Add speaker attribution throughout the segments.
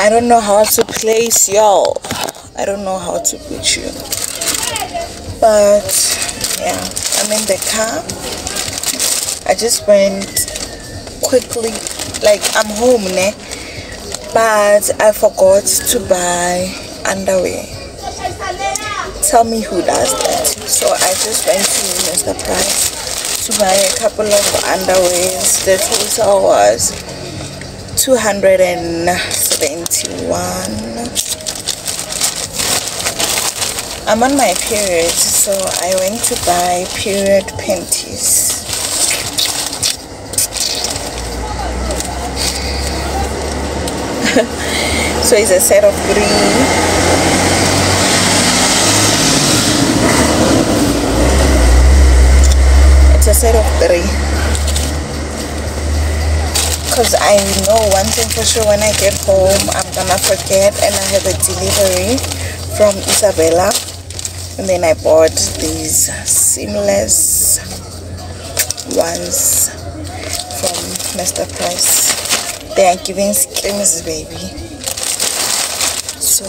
Speaker 1: I don't know how to place y'all. I don't know how to put you. But yeah, I'm in the car. I just went quickly, like I'm home ne? But I forgot to buy underwear. Tell me who does that. So I just went to Mr. Price to buy a couple of underwears. The total was 271. I'm on my period, so I went to buy period panties. So it's a set of 3. It's a set of 3. Because I know one thing for sure, when I get home, I'm gonna forget, and I have a delivery from Isabella. And then I bought these seamless ones from Mr. Price. They are giving skins, baby. So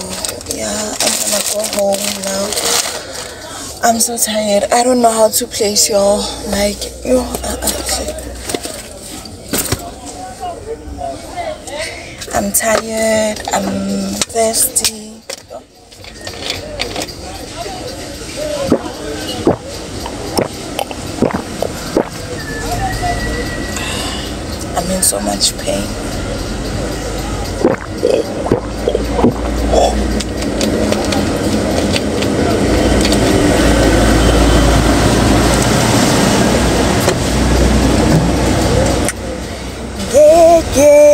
Speaker 1: yeah, I'm gonna go home now. I'm so tired. I don't know how to place y'all. Like, I'm tired. I'm thirsty. I'm in so much pain. Yeah.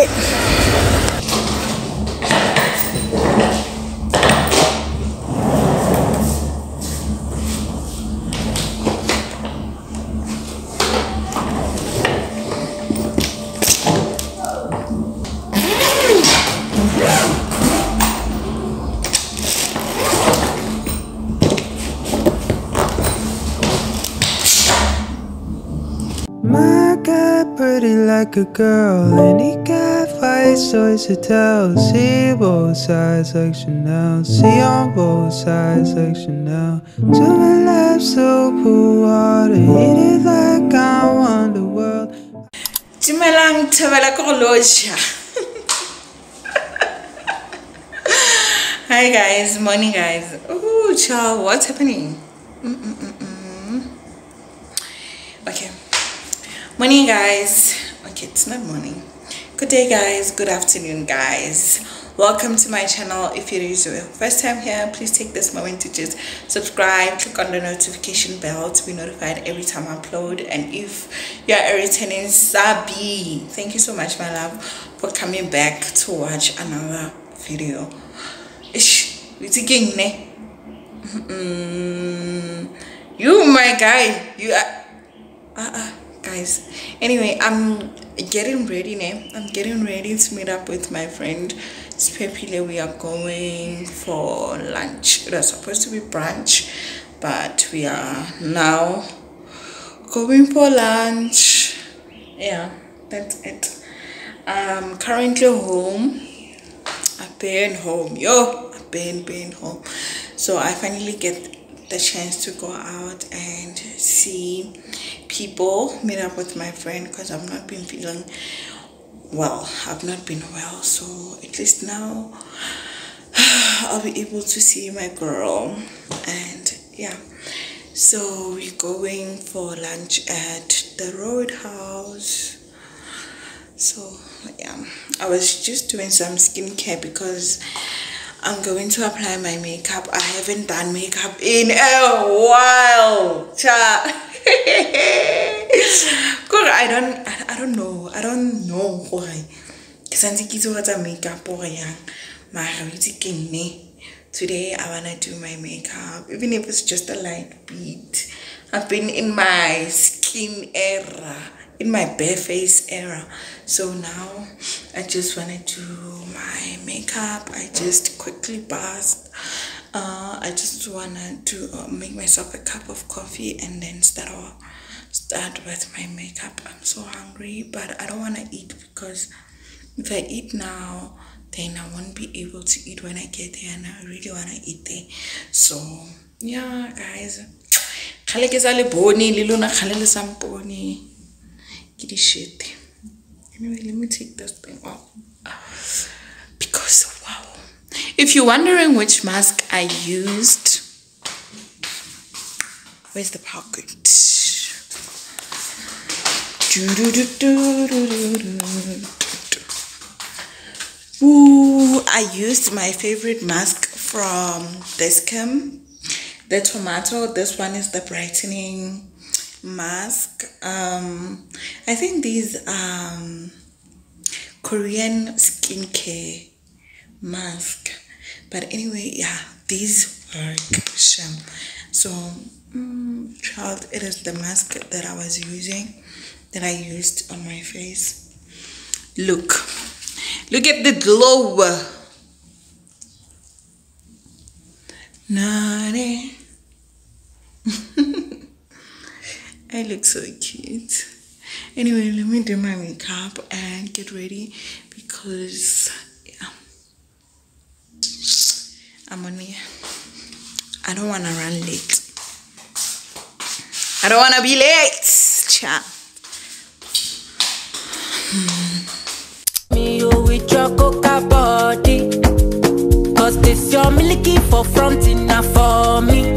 Speaker 2: My guy pretty like a girl, and he got 5 stories to tell. See both sides like Chanel, see on both sides like Chanel. To my left, so cool water, hit it like I want the world.
Speaker 1: Dumelang thabela ko loja. Hi guys, morning guys. Oh child, what's happening? Okay, morning guys. Okay, it's not morning. Good day guys, good afternoon guys. Welcome to my channel. If it is your first time here, please take this moment to just subscribe, click on the notification bell to be notified every time I upload. And if you are a returning subby, thank you so much my love for coming back to watch another video. It's again you my guy, you are guys. Anyway, I'm getting ready now. I'm getting ready to meet up with my friend Pepile. We are going for lunch. It was supposed to be brunch, but we are now going for lunch. Yeah, that's it. I'm currently home. I've been home. I've been home. So I finally get the chance to go out and see people, meet up with my friend, because I've not been feeling well. I've not been well, so at least now I'll be able to see my girl. And yeah, so we're going for lunch at the Roadhouse. So yeah, I was just doing some skincare because I'm going to apply my makeup. I haven't done makeup in a while. I don't know why. Today I wanna do my makeup, even if it's just a light beat. I've been in my skin era, in my bare face era, so now I just want to do my makeup. I just quickly bathed. I just want to make myself a cup of coffee and then start with my makeup. I'm so hungry, but I don't want to eat, because if I eat now then I won't be able to eat when I get there, and I really want to eat there. So yeah, guys, anyway, let me take this thing off, because wow, if you're wondering which mask I used, where's the pocket? Ooh, I used my favorite mask from Discam, the tomato. This one is the brightening mask. I think these Korean skincare mask, but anyway, yeah, these work. So child, it is the mask that I was using, that I used on my face. Look at the glow. Nane. I look so cute. Anyway, let me do my makeup and get ready, because yeah, I don't want to run late. I don't want to be late. Ciao.
Speaker 3: Me you with your coca body, cause this your milky for fronting now for me.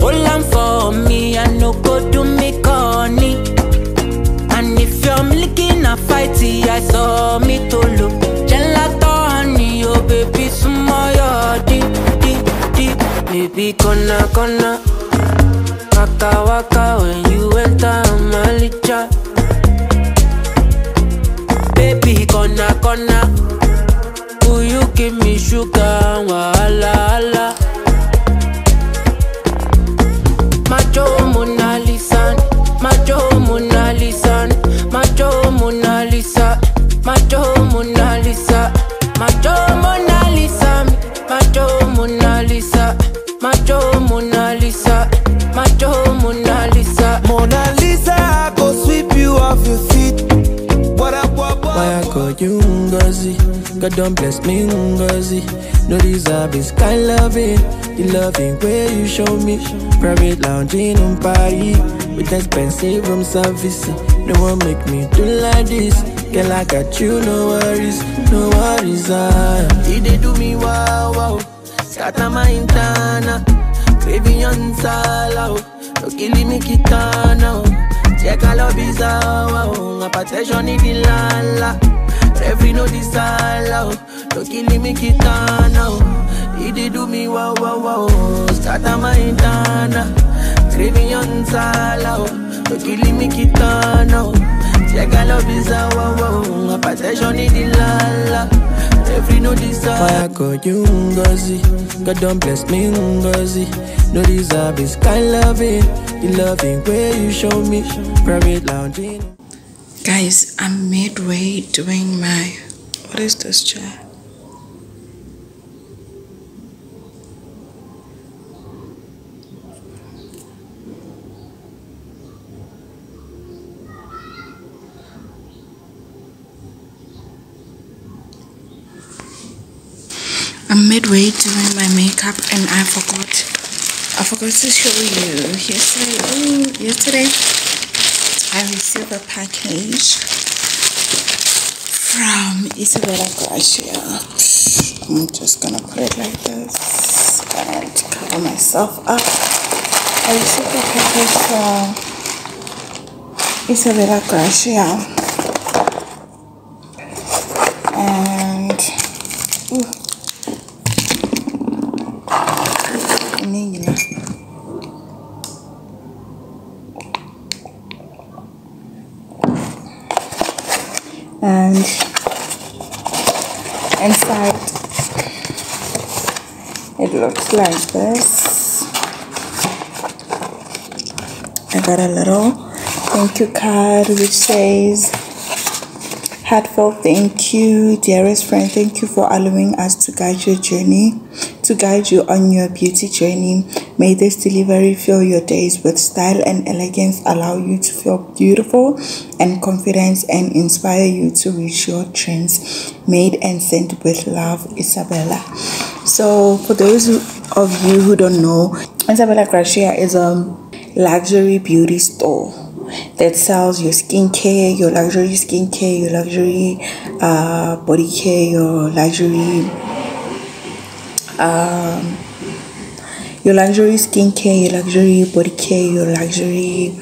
Speaker 3: Hold on for me, I no go do me corny. And if you're milky na fighty, I saw me to look. Gelato honey, oh baby, sumo deep. Baby, gonna waka when you enter my licha. Baby, gonna, will you give me sugar, wahala. Macho Mona Lisa, Macho Mona Lisa, Macho Mona Lisa, Macho Mona Lisa, Macho Mona Lisa, Macho Mona Lisa, Macho Mona Lisa, Macho Mona Lisa.
Speaker 2: Mona Lisa, I go sweep you off your feet. Why I call you Ngozi? God don't bless me Ngozi. No deserve is kind loving. The loving way you show me. Private lounging in Paris with expensive room service. No one make me do like this. Girl, I got you, no worries, no worries. He they do me wow. Scatter my intana, craving on sala. No killing me kitana. Check all of his my protection in the lala. Every no disala. No killing me kitana. He did do me wow. Scatter my intana. Craving on sala. No killing me kitana. Check all of his my protection in the lala. Every no desire. Why I call you Ngozi? God don't bless me Ngozi. No deserve is kind loving. The loving way you show me. Private lounging.
Speaker 1: Guys, I'm midway doing my, what is this chair? I'm midway doing my makeup, and I forgot to show you yesterday I received a package from Isabella Garcia. I'm just gonna put it like this and cover myself up. I received a package from Isabella Garcia, and and inside it looks like this. I got a little thank you card which says Heartfelt thank you, dearest friend. Thank you for allowing us to guide your journey, to guide you on your beauty journey. May this delivery fill your days with style and elegance, allow you to feel beautiful and confident, and inspire you to reach your dreams. Made and sent with love, Isabella. So for those of you who don't know, Isabella Gracia is a luxury beauty store that sells your skincare, your luxury skincare, your luxury body care, your luxury skincare, your luxury body care, your luxury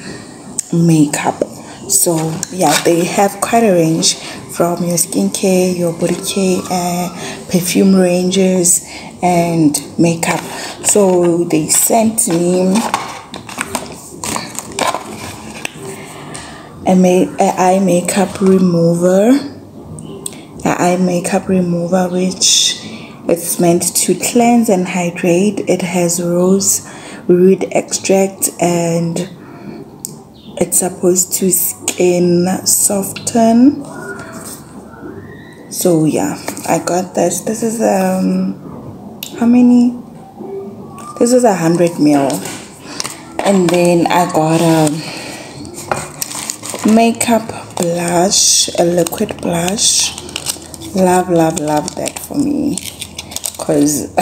Speaker 1: makeup. So yeah, they have quite a range from your skincare, your body care, perfume ranges, and makeup. So they sent me an eye makeup remover, which it's meant to cleanse and hydrate. It has root extract, and it's supposed to skin soften. So yeah, I got this. This is how many? This is 100 ml. And then I got a makeup blush, a liquid blush. Love that for me, because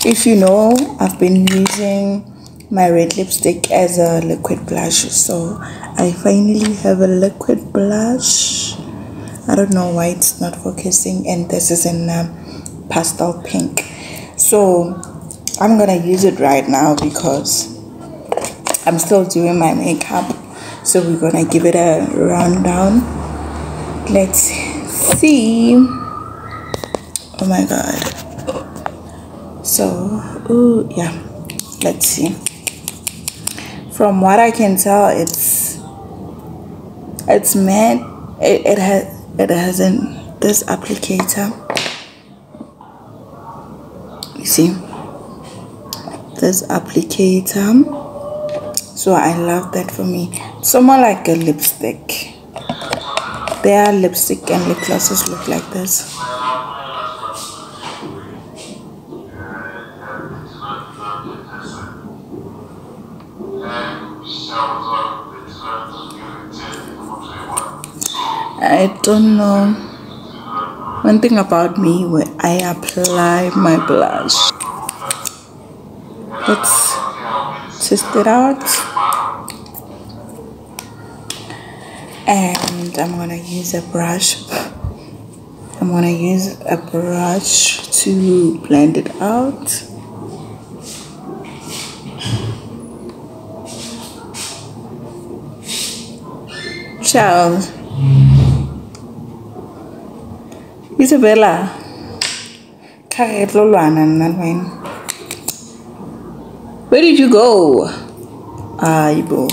Speaker 1: if you know, I've been using my red lipstick as a liquid blush, so I finally have a liquid blush. I don't know why it's not focusing, and this is in pastel pink. So I'm gonna use it right now because I'm still doing my makeup. So we're gonna give it a rundown. Let's see. Oh my god. So yeah, let's see. From what I can tell, it's matte. It has this applicator. You see this applicator. So I love that for me. It's more like a lipstick. Their lipstick and lip glosses look like this. I don't know. One thing about me, when I apply my blush, let's test it out. And I'm gonna use a brush. To blend it out. Ciao, Isabella. Where did you go? Ibo.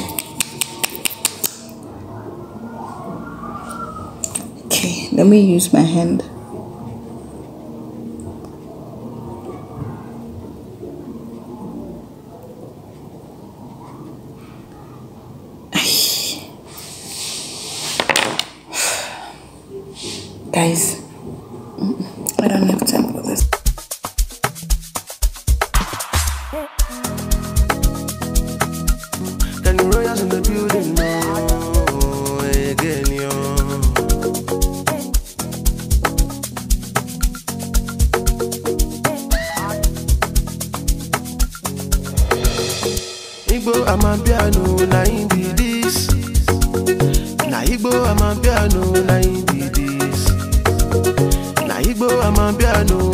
Speaker 1: Okay, let me use my hand. Guys, I don't have time for this.
Speaker 2: Can you roll us in the building now? Again, yo. Igbo, I'm a piano, na indie this. Na Igbo, I'm a piano, na indie this. Na Igbo, I'm a piano.